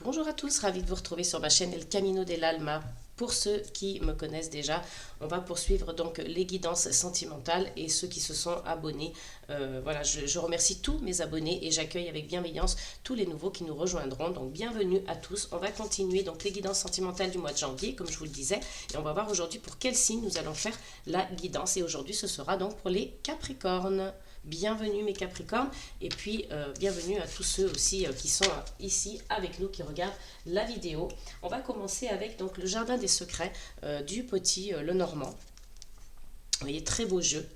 Bonjour à tous, ravi de vous retrouver sur ma chaîne El Camino del Alma. Pour ceux qui me connaissent déjà, on va poursuivre donc les guidances sentimentales et ceux qui se sont abonnés. Voilà, je remercie tous mes abonnés et j'accueille avec bienveillance tous les nouveaux qui nous rejoindront. Donc bienvenue à tous. On va continuer donc les guidances sentimentales du mois de janvier, comme je vous le disais, et on va voir aujourd'hui pour quel signe nous allons faire la guidance. Et aujourd'hui, ce sera donc pour les Capricornes. Bienvenue mes Capricornes et puis bienvenue à tous ceux aussi qui sont ici avec nous, qui regardent la vidéo. On va commencer avec donc le jardin des secrets du petit Lenormand. Vous voyez, très beau jeu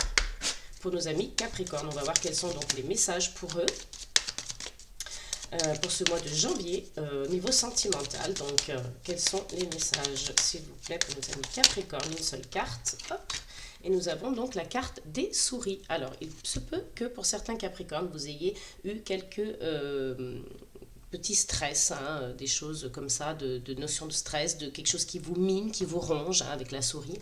pour nos amis Capricornes. On va voir quels sont donc les messages pour eux pour ce mois de janvier au niveau sentimental. Donc quels sont les messages s'il vous plaît pour nos amis Capricornes? Une seule carte, hop. Et nous avons donc la carte des souris. Alors, il se peut que pour certains Capricornes, vous ayez eu quelques petits stress, hein, des choses comme ça, de notions de stress, de quelque chose qui vous mine, qui vous ronge hein, avec la souris.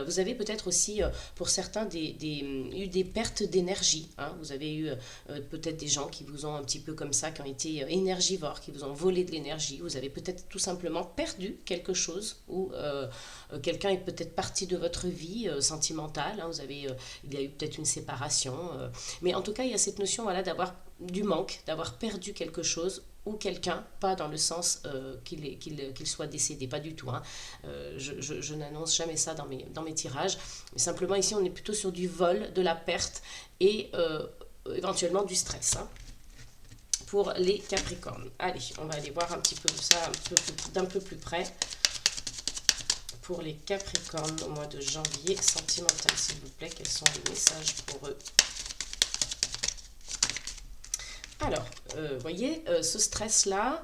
Vous avez peut-être aussi, pour certains, eu des pertes d'énergie. Hein. Vous avez eu peut-être des gens qui vous ont un petit peu comme ça, qui ont été énergivores, qui vous ont volé de l'énergie. Vous avez peut-être tout simplement perdu quelque chose ou quelqu'un est peut-être parti de votre vie sentimentale. Hein. Il y a eu peut-être une séparation. Mais en tout cas, il y a cette notion voilà, d'avoir du manque, d'avoir perdu quelque chose ou quelqu'un, pas dans le sens qu'il soit décédé, pas du tout. Hein. Je n'annonce jamais ça dans mes tirages, mais simplement ici on est plutôt sur du vol, de la perte et éventuellement du stress. Hein, pour les Capricornes. Allez, on va aller voir un petit peu ça d'un peu plus près. Pour les Capricornes au mois de janvier, sentimental s'il vous plaît, quels sont les messages pour eux? Alors, vous voyez, ce stress-là,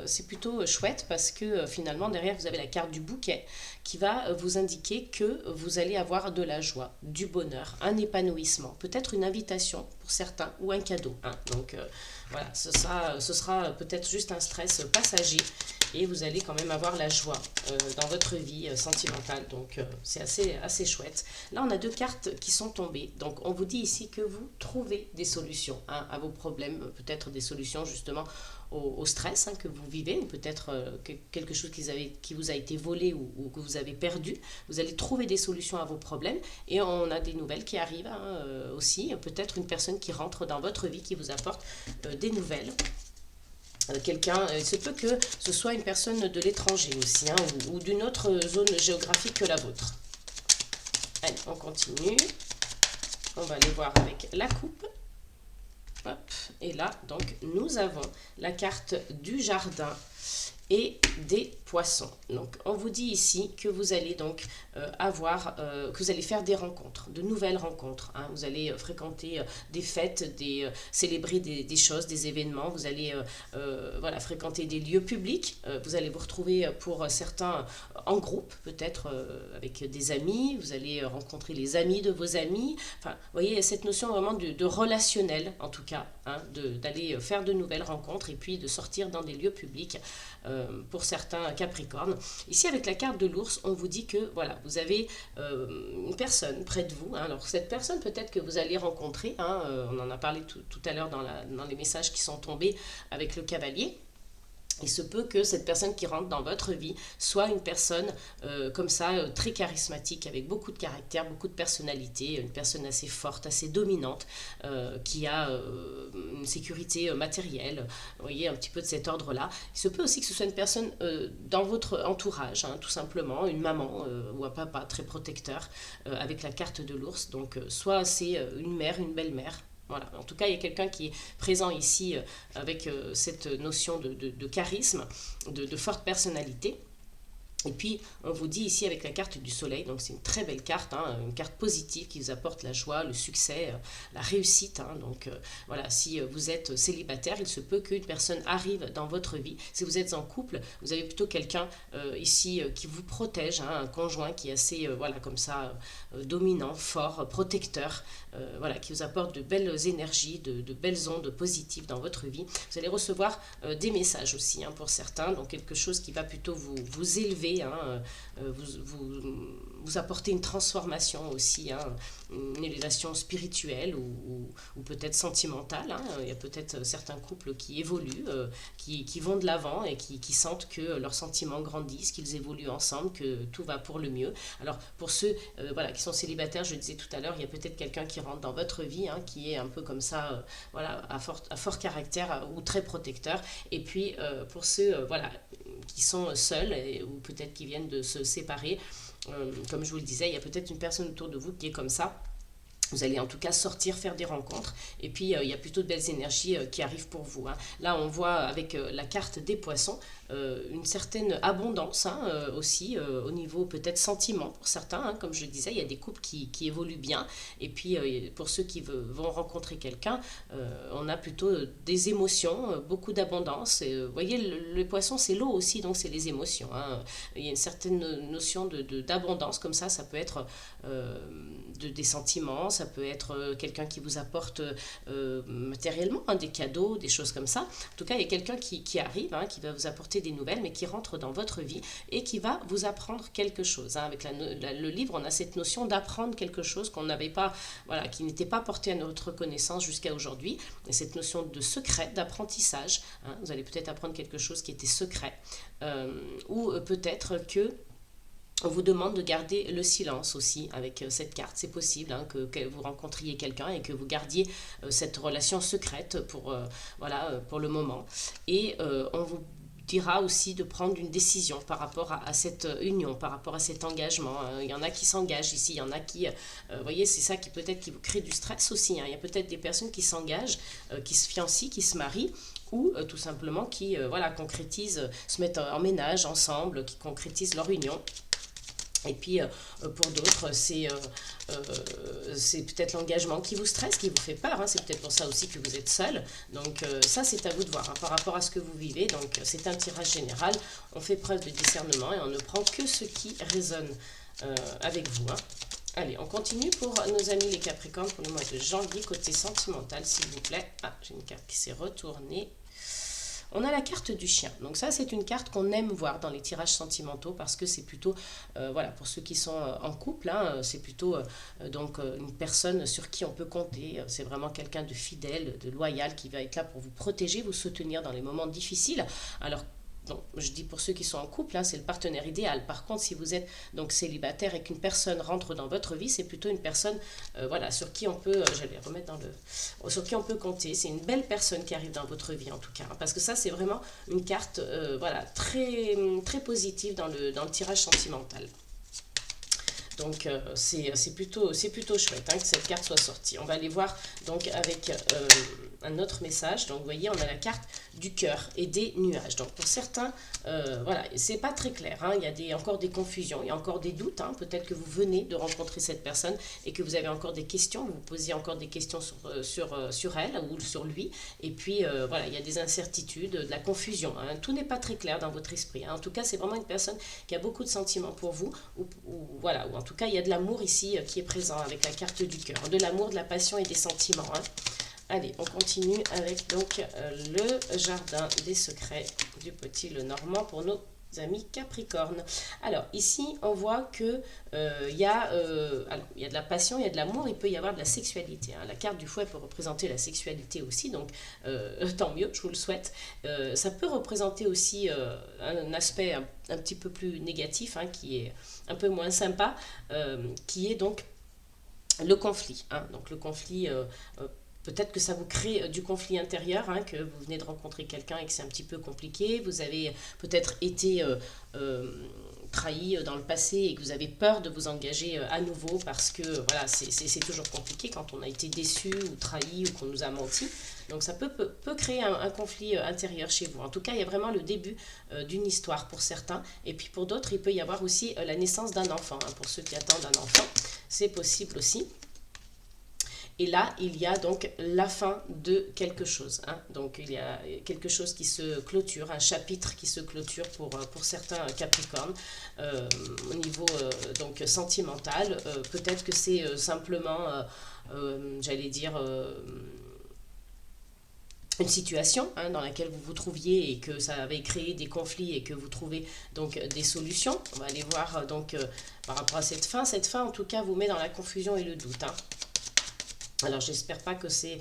c'est plutôt chouette parce que finalement, derrière, vous avez la carte du bouquet qui va vous indiquer que vous allez avoir de la joie, du bonheur, un épanouissement, peut-être une invitation pour certains ou un cadeau. Hein. Donc, voilà, ce sera peut-être juste un stress passager et vous allez quand même avoir la joie dans votre vie sentimentale. Donc, c'est assez chouette. Là, on a deux cartes qui sont tombées. Donc, on vous dit ici que vous trouvez des solutions hein, à vos problèmes, peut-être des solutions justement au stress hein, que vous vivez, ou peut-être quelque chose qui vous a été volé ou que vous avez perdu. Vous allez trouver des solutions à vos problèmes et on a des nouvelles qui arrivent hein, aussi. Peut-être une personne qui rentre dans votre vie, qui vous apporte des nouvelles. Il se peut que ce soit une personne de l'étranger aussi, hein, ou d'une autre zone géographique que la vôtre. Allez, on continue. On va aller voir avec la coupe. Hop, et là, donc, nous avons la carte du jardin et des poissons. Donc, on vous dit ici que vous allez donc que vous allez faire des rencontres, de nouvelles rencontres. Hein. Vous allez fréquenter des fêtes, célébrer des choses, des événements. Vous allez voilà, fréquenter des lieux publics. Vous allez vous retrouver pour certains en groupe, peut-être avec des amis. Vous allez rencontrer les amis de vos amis. Enfin, vous voyez, cette notion vraiment de relationnel, en tout cas, hein, d'aller faire de nouvelles rencontres et puis de sortir dans des lieux publics. Pour certains Capricornes. Ici, avec la carte de l'ours, on vous dit que voilà, vous avez une personne près de vous. Hein. Alors, cette personne, peut-être que vous allez rencontrer, hein, on en a parlé tout à l'heure dans les messages qui sont tombés avec le cavalier. Il se peut que cette personne qui rentre dans votre vie soit une personne comme ça, très charismatique, avec beaucoup de caractère, beaucoup de personnalité, une personne assez forte, assez dominante, qui a une sécurité matérielle, vous voyez, un petit peu de cet ordre-là. Il se peut aussi que ce soit une personne dans votre entourage, hein, tout simplement, une maman ou un papa très protecteur, avec la carte de l'ours. Donc, soit c'est une mère, une belle-mère. Voilà. En tout cas, il y a quelqu'un qui est présent ici avec cette notion de charisme, de forte personnalité. Et puis, on vous dit ici avec la carte du soleil, donc c'est une très belle carte, hein, une carte positive qui vous apporte la joie, le succès, la réussite. Hein, donc voilà, si vous êtes célibataire, il se peut qu'une personne arrive dans votre vie. Si vous êtes en couple, vous avez plutôt quelqu'un ici qui vous protège, hein, un conjoint qui est assez, voilà, comme ça, dominant, fort, protecteur, voilà, qui vous apporte de belles énergies, de belles ondes positives dans votre vie. Vous allez recevoir des messages aussi hein, pour certains, donc quelque chose qui va plutôt vous élever élever, hein, vous apporter une transformation aussi, hein, une élévation spirituelle ou peut-être sentimentale, hein. Il y a peut-être certains couples qui évoluent, qui vont de l'avant et qui sentent que leurs sentiments grandissent, qu'ils évoluent ensemble, que tout va pour le mieux. Alors pour ceux voilà, qui sont célibataires, je disais tout à l'heure, il y a peut-être quelqu'un qui rentre dans votre vie, hein, qui est un peu comme ça, voilà, à fort caractère ou très protecteur. Et puis pour ceux voilà, qui sont seuls ou peut-être qui viennent de se séparer, comme je vous le disais, il y a peut-être une personne autour de vous qui est comme ça. Vous allez en tout cas sortir, faire des rencontres. Et puis, il y a plutôt de belles énergies qui arrivent pour vous, hein. Là, on voit avec la carte des poissons une certaine abondance, hein, aussi au niveau peut-être sentiment pour certains, hein. Comme je le disais, il y a des couples qui évoluent bien. Et puis, pour ceux qui vont rencontrer quelqu'un, on a plutôt des émotions, beaucoup d'abondance. Vous voyez, le poisson, c'est l'eau aussi, donc c'est les émotions, hein. Il y a une certaine notion d'abondance comme ça peut être des sentiments, ça peut être quelqu'un qui vous apporte matériellement, hein, des cadeaux, des choses comme ça. En tout cas, il y a quelqu'un qui arrive, hein, qui va vous apporter des nouvelles, mais qui rentre dans votre vie et qui va vous apprendre quelque chose, hein. Avec le livre, on a cette notion d'apprendre quelque chose qu'on n'avait pas, voilà, qui n'était pas porté à notre connaissance jusqu'à aujourd'hui. Et cette notion de secret, d'apprentissage, hein. Vous allez peut-être apprendre quelque chose qui était secret, ou peut-être que on vous demande de garder le silence aussi avec cette carte. C'est possible, hein, que vous rencontriez quelqu'un et que vous gardiez cette relation secrète voilà, pour le moment. Et on vous dira aussi de prendre une décision par rapport à cette union, par rapport à cet engagement. Il y en a qui s'engagent ici, il y en a qui... vous voyez, c'est ça qui peut-être qui vous crée du stress aussi, hein. Il y a peut-être des personnes qui s'engagent, qui se fiancent, qui se marient, ou tout simplement qui voilà, concrétisent, se mettent en ménage ensemble, qui concrétisent leur union. Et puis pour d'autres, c'est peut-être l'engagement qui vous stresse, qui vous fait peur, hein. C'est peut-être pour ça aussi que vous êtes seul. Donc ça, c'est à vous de voir, hein, par rapport à ce que vous vivez. Donc c'est un tirage général. On fait preuve de discernement et on ne prend que ce qui résonne avec vous, hein. Allez, on continue pour nos amis les Capricornes pour le mois de janvier, côté sentimental, s'il vous plaît. Ah, j'ai une carte qui s'est retournée. On a la carte du chien. Donc ça, c'est une carte qu'on aime voir dans les tirages sentimentaux parce que c'est plutôt, voilà, pour ceux qui sont en couple, hein, c'est plutôt donc une personne sur qui on peut compter. C'est vraiment quelqu'un de fidèle, de loyal, qui va être là pour vous protéger, vous soutenir dans les moments difficiles. Alors, donc, je dis pour ceux qui sont en couple, hein, c'est le partenaire idéal. Par contre, si vous êtes donc célibataire et qu'une personne rentre dans votre vie, c'est plutôt une personne voilà, sur qui on peut, j'allais remettre dans sur qui on peut compter. C'est une belle personne qui arrive dans votre vie en tout cas, hein, parce que ça, c'est vraiment une carte voilà, très, très positive dans le tirage sentimental. Donc c'est plutôt chouette, hein, que cette carte soit sortie. On va aller voir donc avec un autre message. Donc vous voyez, on a la carte du cœur et des nuages. Donc pour certains, voilà, c'est pas très clair, hein. Il y a encore des confusions, il y a encore des doutes, hein. Peut-être que vous venez de rencontrer cette personne et que vous avez encore des questions, vous posez encore des questions sur elle ou sur lui. Et puis voilà, il y a des incertitudes, de la confusion, hein. Tout n'est pas très clair dans votre esprit, hein. En tout cas, c'est vraiment une personne qui a beaucoup de sentiments pour vous, voilà, ou en tout cas, il y a de l'amour ici qui est présent avec la carte du cœur. De l'amour, de la passion et des sentiments, hein. Allez, on continue avec donc le jardin des secrets du petit Lenormand pour nos amis Capricornes. Alors ici on voit que il y a de la passion, il y a de l'amour, il peut y avoir de la sexualité, hein. La carte du fouet peut représenter la sexualité aussi, donc tant mieux, je vous le souhaite. Ça peut représenter aussi un aspect un petit peu plus négatif, hein, qui est un peu moins sympa, qui est donc le conflit, hein. Donc le conflit, peut-être que ça vous crée du conflit intérieur, hein, que vous venez de rencontrer quelqu'un et que c'est un petit peu compliqué. Vous avez peut-être été trahi dans le passé et que vous avez peur de vous engager à nouveau parce que voilà, c'est toujours compliqué quand on a été déçu ou trahi ou qu'on nous a menti. Donc ça peut créer un conflit intérieur chez vous. En tout cas, il y a vraiment le début d'une histoire pour certains. Et puis pour d'autres, il peut y avoir aussi la naissance d'un enfant, hein. Pour ceux qui attendent un enfant, c'est possible aussi. Et là, il y a donc la fin de quelque chose, hein. Donc il y a quelque chose qui se clôture, un chapitre qui se clôture pour certains Capricornes au niveau donc sentimental. Peut-être que c'est simplement, j'allais dire, une situation hein, dans laquelle vous vous trouviez et que ça avait créé des conflits et que vous trouvez donc des solutions. On va aller voir donc par rapport à cette fin. Cette fin en tout cas vous met dans la confusion et le doute. Hein. Alors j'espère pas que c'est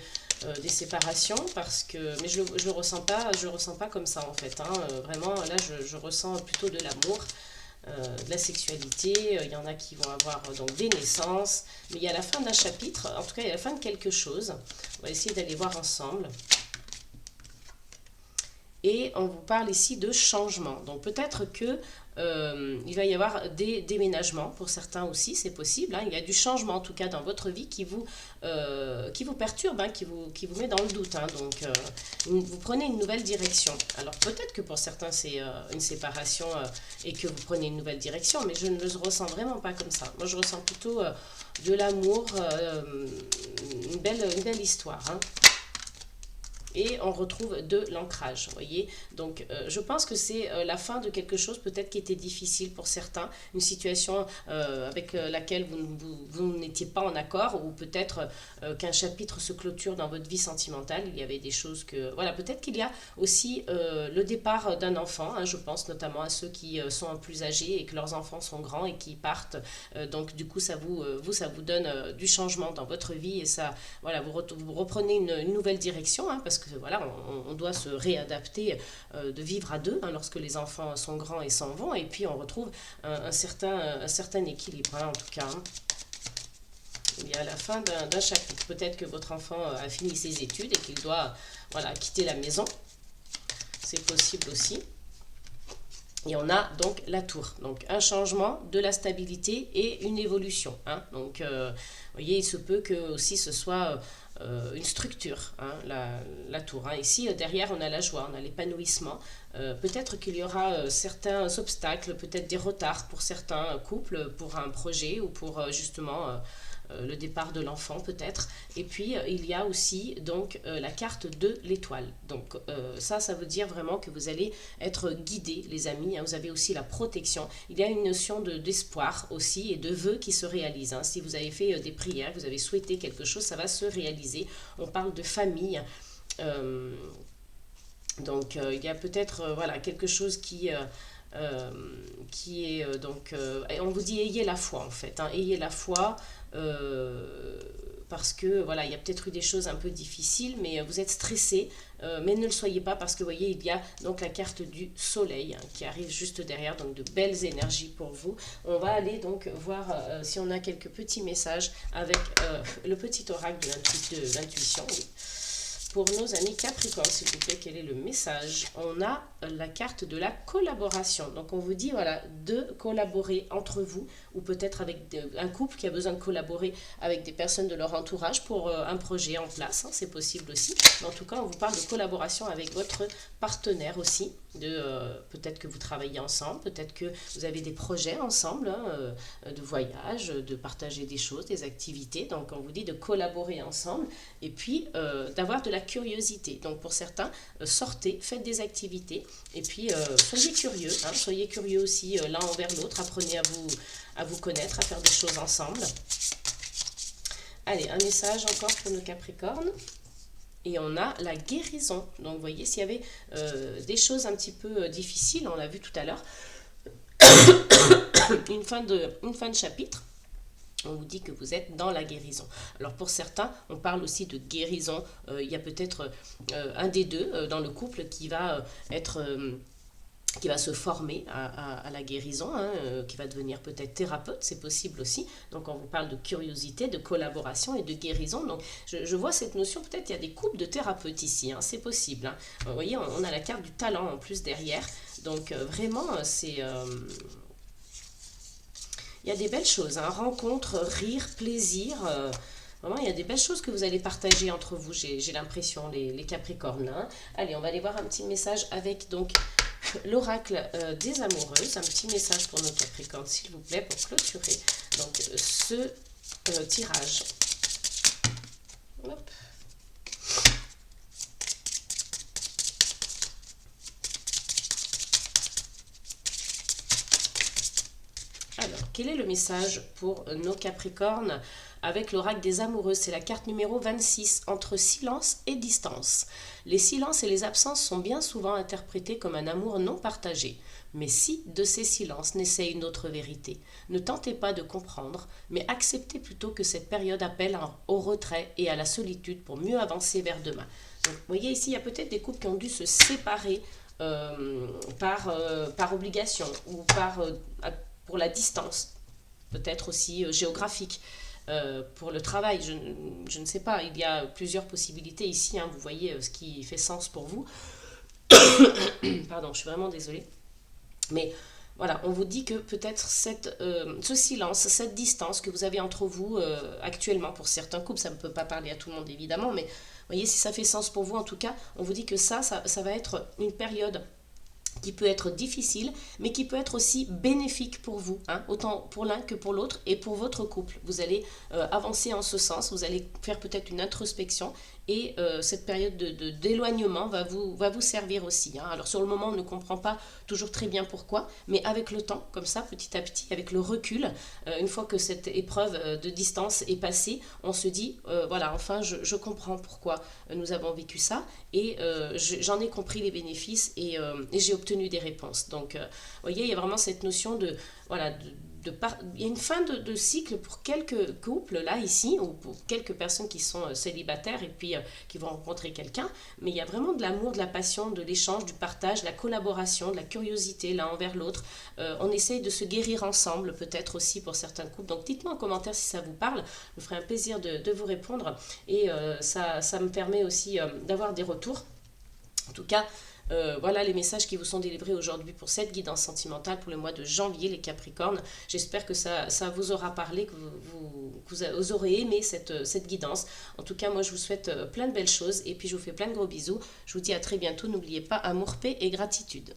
des séparations parce que, mais je le ressens pas, je le ressens pas comme ça en fait. Hein. Vraiment là je ressens plutôt de l'amour. De la sexualité, il y en a qui vont avoir donc des naissances, mais il y a la fin d'un chapitre, en tout cas il y a la fin de quelque chose. On va essayer d'aller voir ensemble. Et on vous parle ici de changement. Donc peut-être que il va y avoir des déménagements pour certains aussi, c'est possible. Hein. Il y a du changement en tout cas dans votre vie qui vous perturbe, hein, qui vous met dans le doute. Hein. Donc vous prenez une nouvelle direction. Alors peut-être que pour certains c'est une séparation et que vous prenez une nouvelle direction, mais je ne le ressens vraiment pas comme ça. Moi je ressens plutôt de l'amour, une belle histoire. Hein. Et on retrouve de l'ancrage, vous voyez. Donc, je pense que c'est la fin de quelque chose peut-être qui était difficile pour certains, une situation avec laquelle vous n'étiez pas en accord, ou peut-être qu'un chapitre se clôture dans votre vie sentimentale. Il y avait des choses que... Voilà, peut-être qu'il y a aussi le départ d'un enfant, hein, je pense notamment à ceux qui sont plus âgés et que leurs enfants sont grands et qui partent. Donc, du coup, ça vous donne du changement dans votre vie et ça, voilà, vous reprenez une nouvelle direction, hein, parce que voilà, on doit se réadapter de vivre à deux hein, lorsque les enfants sont grands et s'en vont, et puis on retrouve un certain équilibre, hein, en tout cas. Hein. Il y a la fin d'un chapitre. Peut-être que votre enfant a fini ses études et qu'il doit voilà, quitter la maison. C'est possible aussi. Et on a donc la tour. Donc un changement, de la stabilité et une évolution. Hein. Donc, vous voyez, il se peut que aussi ce soit une structure, hein, la tour. Hein. Ici, derrière, on a la joie, on a l'épanouissement. Peut-être qu'il y aura certains obstacles, peut-être des retards pour certains couples, pour un projet ou pour justement le départ de l'enfant peut-être. Et puis il y a aussi donc la carte de l'étoile. Donc ça veut dire vraiment que vous allez être guidés les amis, hein. Vous avez aussi la protection. Il y a une notion d'espoir aussi et de vœux qui se réalisent. Hein. Si vous avez fait des prières, vous avez souhaité quelque chose, ça va se réaliser. On parle de famille. Donc il y a peut-être voilà, quelque chose qui est donc on vous dit ayez la foi en fait, hein, ayez la foi parce que voilà, il y a peut-être eu des choses un peu difficiles, mais vous êtes stressé, mais ne le soyez pas parce que vous voyez, il y a donc la carte du soleil hein, qui arrive juste derrière, donc de belles énergies pour vous. On va aller donc voir si on a quelques petits messages avec le petit oracle de l'intuition. Oui. Pour nos amis Capricorne, s'il vous plaît, quel est le message? On a la carte de la collaboration. Donc, on vous dit, voilà, de collaborer entre vous ou peut-être avec un couple qui a besoin de collaborer avec des personnes de leur entourage pour un projet en place. Hein, c'est possible aussi. Mais en tout cas, on vous parle de collaboration avec votre partenaire aussi. Peut-être que vous travaillez ensemble, peut-être que vous avez des projets ensemble, hein, de voyage, de partager des choses, des activités. Donc, on vous dit de collaborer ensemble et puis d'avoir de la curiosité. Donc pour certains, sortez, faites des activités et puis soyez curieux, hein, soyez curieux aussi l'un envers l'autre, apprenez à vous connaître, à faire des choses ensemble. Allez, un message encore pour nos Capricornes. Et on a la guérison. Donc vous voyez, s'il y avait des choses un petit peu difficiles, on l'a vu tout à l'heure, une fin de chapitre, on vous dit que vous êtes dans la guérison. Alors pour certains, on parle aussi de guérison. Il y a peut-être un des deux dans le couple qui va qui va se former à la guérison, hein, qui va devenir peut-être thérapeute, c'est possible aussi. Donc on vous parle de curiosité, de collaboration et de guérison. Donc je vois cette notion, peut-être il y a des couples de thérapeutes ici, hein, c'est possible. Hein. Vous voyez, on a la carte du talent en plus derrière. Donc vraiment, c'est... il y a des belles choses, hein, rencontres, rire, plaisir. Vraiment, il y a des belles choses que vous allez partager entre vous, j'ai l'impression, les Capricornes. Hein. Allez, on va aller voir un petit message avec donc l'oracle des amoureuses. Un petit message pour nos Capricornes, s'il vous plaît, pour clôturer donc, ce tirage. Hop. Alors, quel est le message pour nos Capricornes avec l'oracle des amoureux. C'est la carte numéro 26, entre silence et distance. Les silences et les absences sont bien souvent interprétés comme un amour non partagé. Mais si de ces silences naissait une autre vérité, ne tentez pas de comprendre, mais acceptez plutôt que cette période appelle au retrait et à la solitude pour mieux avancer vers demain. Donc, vous voyez ici, il y a peut-être des couples qui ont dû se séparer par obligation ou pour la distance, peut-être aussi géographique. Pour le travail, je ne sais pas, il y a plusieurs possibilités ici, hein, vous voyez ce qui fait sens pour vous. Pardon, je suis vraiment désolée. Mais voilà, on vous dit que peut-être ce silence, cette distance que vous avez entre vous actuellement, pour certains couples, ça ne peut pas parler à tout le monde évidemment, mais voyez, si ça fait sens pour vous en tout cas, on vous dit que ça va être une période qui peut être difficile, mais qui peut être aussi bénéfique pour vous, hein, autant pour l'un que pour l'autre et pour votre couple. Vous allez avancer en ce sens, vous allez faire peut-être une introspection et cette période d'éloignement va vous servir aussi. Hein. Alors sur le moment, on ne comprend pas toujours très bien pourquoi, mais avec le temps, comme ça, petit à petit, avec le recul, une fois que cette épreuve de distance est passée, on se dit, voilà, enfin, je comprends pourquoi nous avons vécu ça et j'en ai compris les bénéfices et j'ai obtenu des réponses. Donc, vous voyez, il y a vraiment cette notion de, voilà, il y a une fin de cycle pour quelques couples là ici ou pour quelques personnes qui sont célibataires et puis qui vont rencontrer quelqu'un, mais il y a vraiment de l'amour, de la passion, de l'échange, du partage, de la collaboration, de la curiosité l'un envers l'autre. On essaye de se guérir ensemble peut-être aussi pour certains couples, donc dites-moi en commentaire si ça vous parle, je me ferai un plaisir de vous répondre et ça me permet aussi d'avoir des retours. En tout cas, voilà les messages qui vous sont délivrés aujourd'hui pour cette guidance sentimentale pour le mois de janvier, les Capricornes. J'espère que ça vous aura parlé, que vous aurez aimé cette guidance. En tout cas, moi, je vous souhaite plein de belles choses et puis je vous fais plein de gros bisous. Je vous dis à très bientôt. N'oubliez pas, amour, paix et gratitude.